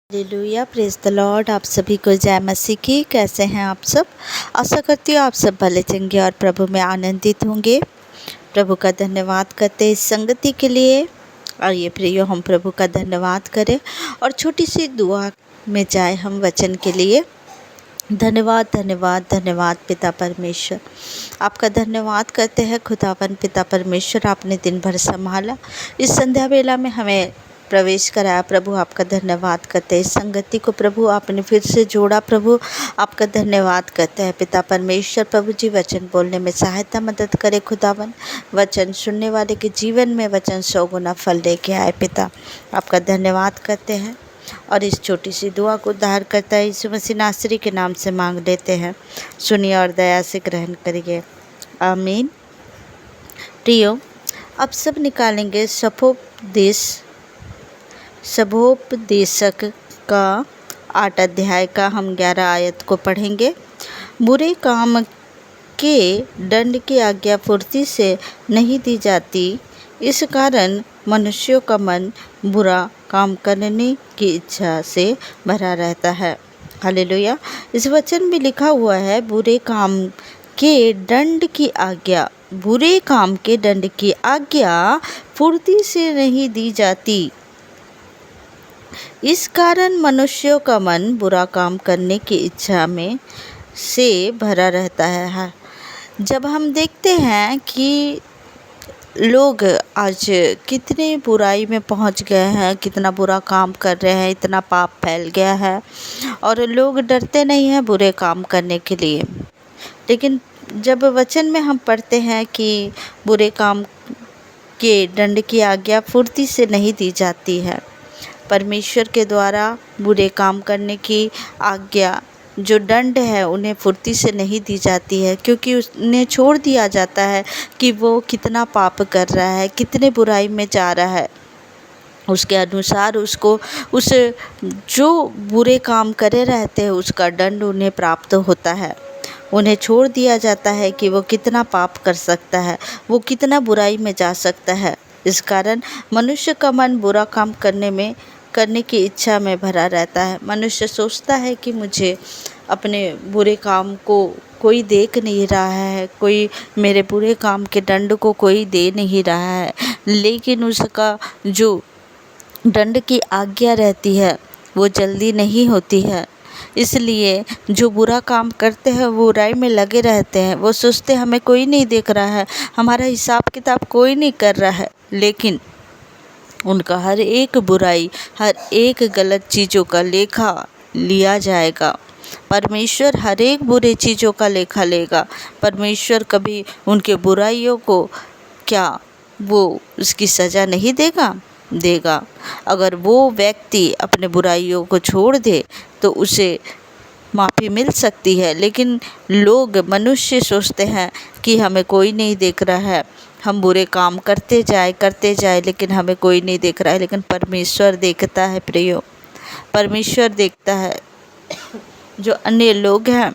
Hallelujah, praise the Lord. आप सभी को जय मसीह की। कैसे हैं आप सब? आशा करती हूँ आप सब भले चंगे और प्रभु में आनंदित होंगे। प्रभु का धन्यवाद करते हैं इस संगति के लिए। और ये प्रियो, हम प्रभु का धन्यवाद करें और छोटी सी दुआ में जाए हम वचन के लिए। धन्यवाद धन्यवाद धन्यवाद पिता परमेश्वर, आपका धन्यवाद करते हैं खुदावन पिता परमेश्वर। आपने दिन भर संभाला, इस संध्या वेला में हमें प्रवेश कराया। प्रभु आपका धन्यवाद करते हैं। इस संगति को प्रभु आपने फिर से जोड़ा। प्रभु आपका धन्यवाद करते हैं पिता परमेश्वर। प्रभु जी वचन बोलने में सहायता मदद करे खुदावन। वचन सुनने वाले के जीवन में वचन 100 गुना फल लेके आए। पिता आपका धन्यवाद करते हैं और इस छोटी सी दुआ को उद्धार करता है यीशु मसीह नासरी के नाम से मांग लेते हैं। सुनिए और दया से ग्रहण करिए, आमीन। प्रियो, अब सब निकालेंगे सभोपदेशक का 8 अध्याय का हम 11 आयत को पढ़ेंगे। बुरे काम के दंड की आज्ञा फुर्ती से नहीं दी जाती, इस कारण मनुष्यों का मन बुरा काम करने की इच्छा से भरा रहता है। हालेलुया। इस वचन में लिखा हुआ है, बुरे काम के दंड की आज्ञा, बुरे काम के दंड की आज्ञा फुर्ती से नहीं दी जाती, इस कारण मनुष्यों का मन बुरा काम करने की इच्छा में से भरा रहता है। जब हम देखते हैं कि लोग आज कितने बुराई में पहुंच गए हैं, कितना बुरा काम कर रहे हैं, इतना पाप फैल गया है और लोग डरते नहीं हैं बुरे काम करने के लिए। लेकिन जब वचन में हम पढ़ते हैं कि बुरे काम के दंड की आज्ञा फुर्ती से नहीं दी जाती है, परमेश्वर के द्वारा बुरे काम करने की आज्ञा जो दंड है उन्हें फुर्ती से नहीं दी जाती है, क्योंकि उन्हें छोड़ दिया जाता है कि वो कितना पाप कर रहा है, कितने बुराई में जा रहा है। उसके अनुसार उसको उस जो बुरे काम करे रहते हैं उसका दंड उन्हें प्राप्त होता है। उन्हें छोड़ दिया जाता है कि वो कितना पाप कर सकता है, वो कितना बुराई में जा सकता है। इस कारण मनुष्य का मन बुरा काम करने की इच्छा में भरा रहता है। मनुष्य सोचता है कि मुझे अपने बुरे काम को कोई देख नहीं रहा है, कोई मेरे बुरे काम के दंड को कोई दे नहीं रहा है, लेकिन उसका जो दंड की आज्ञा रहती है वो जल्दी नहीं होती है। इसलिए जो बुरा काम करते हैं वो बुराई में लगे रहते हैं। वो सोचते हमें कोई नहीं देख रहा है, हमारा हिसाब किताब कोई नहीं कर रहा है, लेकिन उनका हर एक बुराई, हर एक गलत चीज़ों का लेखा लिया जाएगा। परमेश्वर हर एक बुरे चीज़ों का लेखा लेगा। परमेश्वर कभी उनके बुराइयों को क्या वो उसकी सज़ा नहीं देगा। अगर वो व्यक्ति अपने बुराइयों को छोड़ दे तो उसे माफ़ी मिल सकती है, लेकिन मनुष्य सोचते हैं कि हमें कोई नहीं देख रहा है, हम बुरे काम करते जाए लेकिन हमें कोई नहीं देख रहा है। लेकिन परमेश्वर देखता है प्रियो, परमेश्वर देखता है। जो अन्य लोग हैं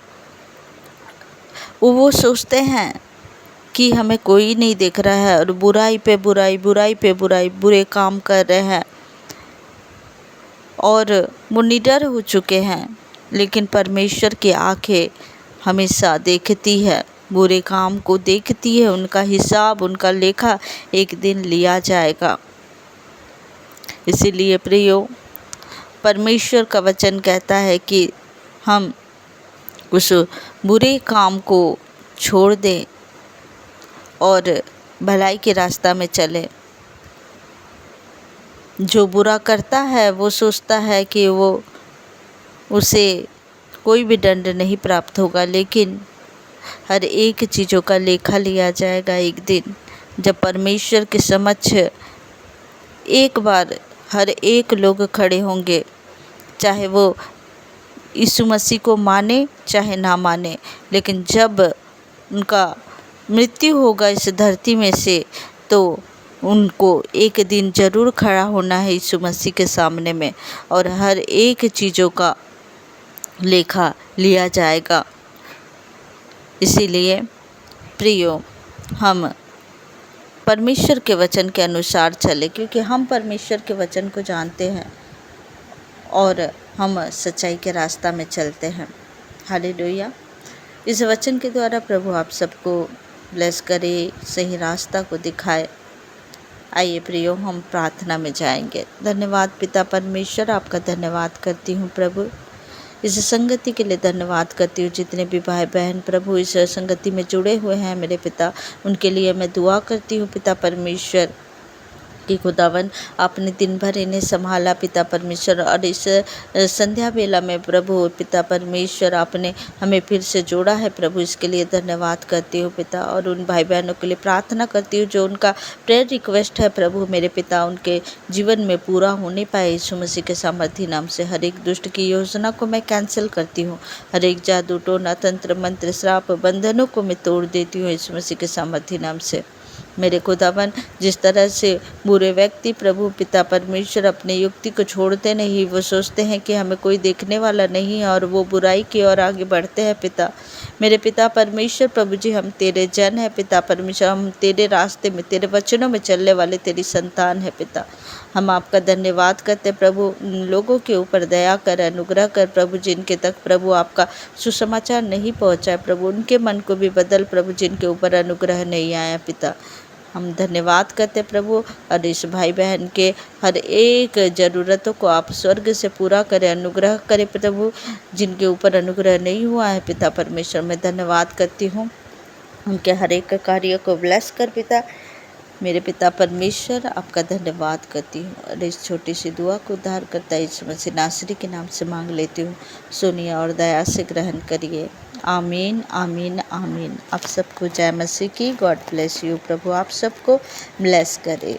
वो सोचते हैं कि हमें कोई नहीं देख रहा है और बुराई पे बुराई बुरे काम कर रहे हैं और वो निडर हो चुके हैं। लेकिन परमेश्वर की आंखें हमेशा देखती है, बुरे काम को देखती है। उनका हिसाब, उनका लेखा एक दिन लिया जाएगा। इसीलिए प्रियो, परमेश्वर का वचन कहता है कि हम उस बुरे काम को छोड़ दें और भलाई के रास्ता में चलें। जो बुरा करता है वो सोचता है कि उसे कोई भी दंड नहीं प्राप्त होगा, लेकिन हर एक चीज़ों का लेखा लिया जाएगा एक दिन, जब परमेश्वर के समक्ष एक बार हर एक लोग खड़े होंगे, चाहे वो यीशु मसीह को माने चाहे ना माने। लेकिन जब उनका मृत्यु होगा इस धरती में से, तो उनको एक दिन ज़रूर खड़ा होना है यीशु मसीह के सामने में और हर एक चीज़ों का लेखा लिया जाएगा। इसीलिए प्रियो, हम परमेश्वर के वचन के अनुसार चले, क्योंकि हम परमेश्वर के वचन को जानते हैं और हम सच्चाई के रास्ता में चलते हैं। हालेलुया। इस वचन के द्वारा प्रभु आप सबको ब्लेस करे, सही रास्ता को दिखाए। आइए प्रियो, हम प्रार्थना में जाएंगे। धन्यवाद पिता परमेश्वर, आपका धन्यवाद करती हूँ प्रभु, इस संगति के लिए धन्यवाद करती हूँ। जितने भी भाई बहन प्रभु इस संगति में जुड़े हुए हैं मेरे पिता, उनके लिए मैं दुआ करती हूँ पिता परमेश्वर कि खुदावन आपने दिन भर इन्हें संभाला पिता परमेश्वर, और इस संध्या बेला में प्रभु पिता परमेश्वर आपने हमें फिर से जोड़ा है प्रभु, इसके लिए धन्यवाद करती हूँ पिता। और उन भाई बहनों के लिए प्रार्थना करती हूँ जो उनका प्रेयर रिक्वेस्ट है प्रभु मेरे पिता, उनके जीवन में पूरा होने पाए यीशु मसीह के सामर्थी नाम से। हर एक दुष्ट की योजना को मैं कैंसिल करती हूँ, हर एक जादू टोना तंत्र मंत्र श्राप बंधनों को मैं तोड़ देती हूँ यीशु मसीह के सामर्थी नाम से। मेरे खुदावन, जिस तरह से बुरे व्यक्ति प्रभु पिता परमेश्वर अपने युक्ति को छोड़ते नहीं, वो सोचते हैं कि हमें कोई देखने वाला नहीं है और वो बुराई की ओर आगे बढ़ते हैं पिता। मेरे पिता परमेश्वर प्रभु जी, हम तेरे जन हैं पिता परमेश्वर, हम तेरे रास्ते में तेरे वचनों में चलने वाले तेरी संतान है पिता। हम आपका धन्यवाद करते प्रभु, उन लोगों के ऊपर दया कर, अनुग्रह कर प्रभु, जिनके तक प्रभु आपका सुसमाचार नहीं पहुँचा है प्रभु, उनके मन को भी बदल प्रभु, जिनके ऊपर अनुग्रह नहीं आया पिता। हम धन्यवाद करते प्रभु, और इस भाई बहन के हर एक ज़रूरतों को आप स्वर्ग से पूरा करें, अनुग्रह करें प्रभु, जिनके ऊपर अनुग्रह नहीं हुआ है पिता परमेश्वर। मैं धन्यवाद करती हूँ, उनके हर एक कार्य को ब्लेस कर पिता मेरे पिता परमेश्वर। आपका धन्यवाद करती हूँ, और इस छोटी सी दुआ को उद्धार करता यीशु मसीह नासरी के नाम से मांग लेती हूँ। सुनिए और दया से ग्रहण करिए। आमीन आमीन आमीन। आप सबको जय मसीह की। God bless you. प्रभु आप सबको ब्लेस करे।